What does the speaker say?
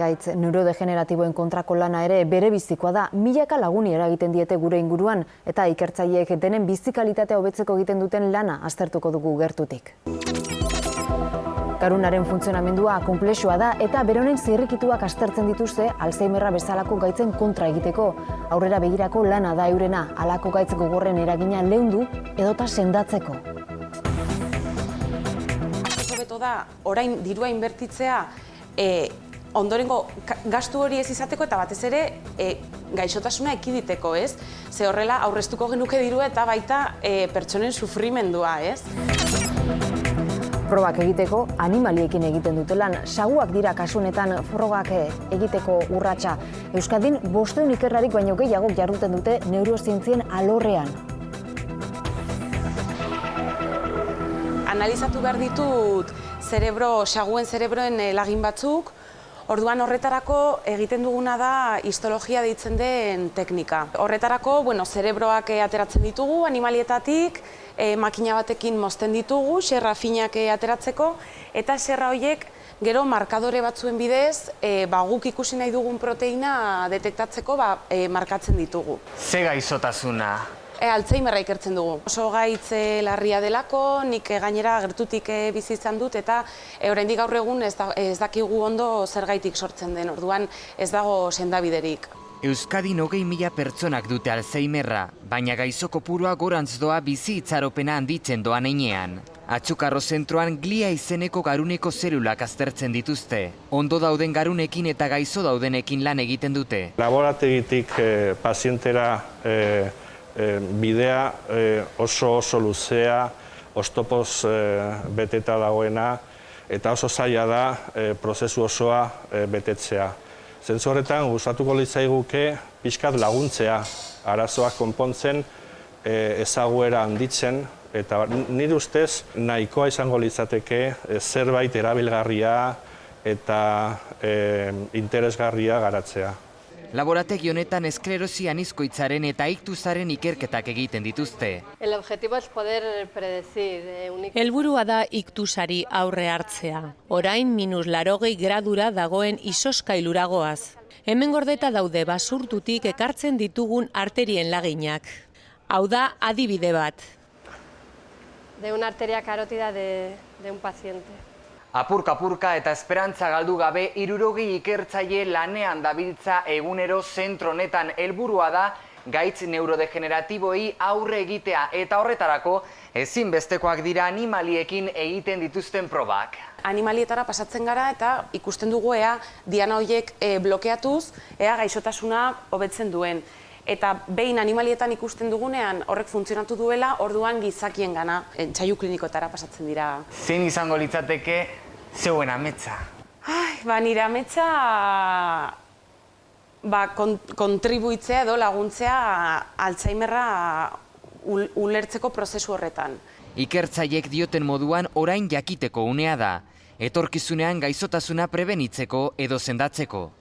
Gaitz neurodegeneratiboen kontrako lana ere bere bizikoa da, milaka laguni eragiten diete gure inguruan eta ikertzaileek denen bizikalitatea hobetzeko egiten duten lana aztertuko dugu gertutik. Garunaren funtzionamendua konplexua da eta beronen zirrikituak aztertzen dituzte Alzheimerra bezalako gaitzen kontra egiteko. Aurrera begirako lana da eurena, halako gaitz gogorren eragina leundu edota sendatzeko. Hobeto da, orain dirua inbertitzea ondorengo gastu hori ez izateko eta batez ere gaixotasuna ekiditeko, ez? Ze horrela aurreztuko genuke dirua eta baita pertsonen sufrimendua, ez? Probak egiteko animaliekin egiten dute lan. Saguak dira kasu honetan frogak egiteko urratsa. Euskadin 500 ikerlarik baino gehiagok jarduten dute neurozientzien alorrean. Analizatu behar ditut saguen zerebroen lagin batzuk. Orduan horretarako egiten duguna da histologia deitzen den teknika. Horretarako, zerebroak ateratzen ditugu animalietatik, makina batekin mozten ditugu, xerra finak ateratzeko, eta xerra horiek gero markadore batzuen bidez, guk ikusi nahi dugun proteina detektatzeko markatzen ditugu. Ze gaixotasuna? Alzheimerra ikertzen dugu. Oso gaitz larria delako, nik gainera gertutik bizi izan dut eta oraindik gaur egun ez dakigu ondo zergaitik sortzen den, orduan ez dago sendabiderik. Euskadin 20.000 pertsonak dute Alzheimerra, baina gaixo kopurua gorantz doa bizi itxaropena handitzen doan heinean. Atxukarro zentroan glia izeneko garuneko zelulak aztertzen dituzte. Ondo dauden garunekin eta gaixo daudenekin lan egiten dute. Laborategitik pazientera bidea oso luzea, oztopoz beteta dagoena, eta oso zaila da prozesu osoa betetzea. Zentzu horretan, gustatuko litzaiguke pixkat laguntzea, arazoak konpontzen, ezaguera handitzen, eta nire ustez nahikoa izango litzateke zerbait erabilgarria eta interesgarria garatzea. Laborategi honetan esklerosi anizkoitzaren eta iktuzaren ikerketak egiten dituzte. El objetivo es poder predecir Helburua da iktusari aurre hartzea. Orain -80 gradura dagoen izoskailuragoaz. Hemen gordeta daude basurtutik ekartzen ditugun arterien laginak. Hau da adibide bat. de una arteria carótida de un paciente. Apurka-apurka eta esperantza galdu gabe 60 ikertzaile lanean dabiltza egunero zentro honetan. Helburua da gaitz neurodegeneratiboei aurre egitea eta horretarako ezinbestekoak dira animaliekin egiten dituzten probak. Animalietara pasatzen gara eta ikusten dugu ea diana horiek blokeatuz, ea gaixotasuna hobetzen duen. Eta behin animalietan ikusten dugunean horrek funtzionatu duela, orduan gizakien gana entzaiu klinikotara pasatzen dira. Zein izango litzateke zeuen ametsa? Nire ametsa kontribuitzea edo laguntzea Alzheimerra ulertzeko prozesu horretan. Ikertzaileek dioten moduan orain jakiteko unea da, etorkizunean gaixotasuna prebenitzeko edo sendatzeko.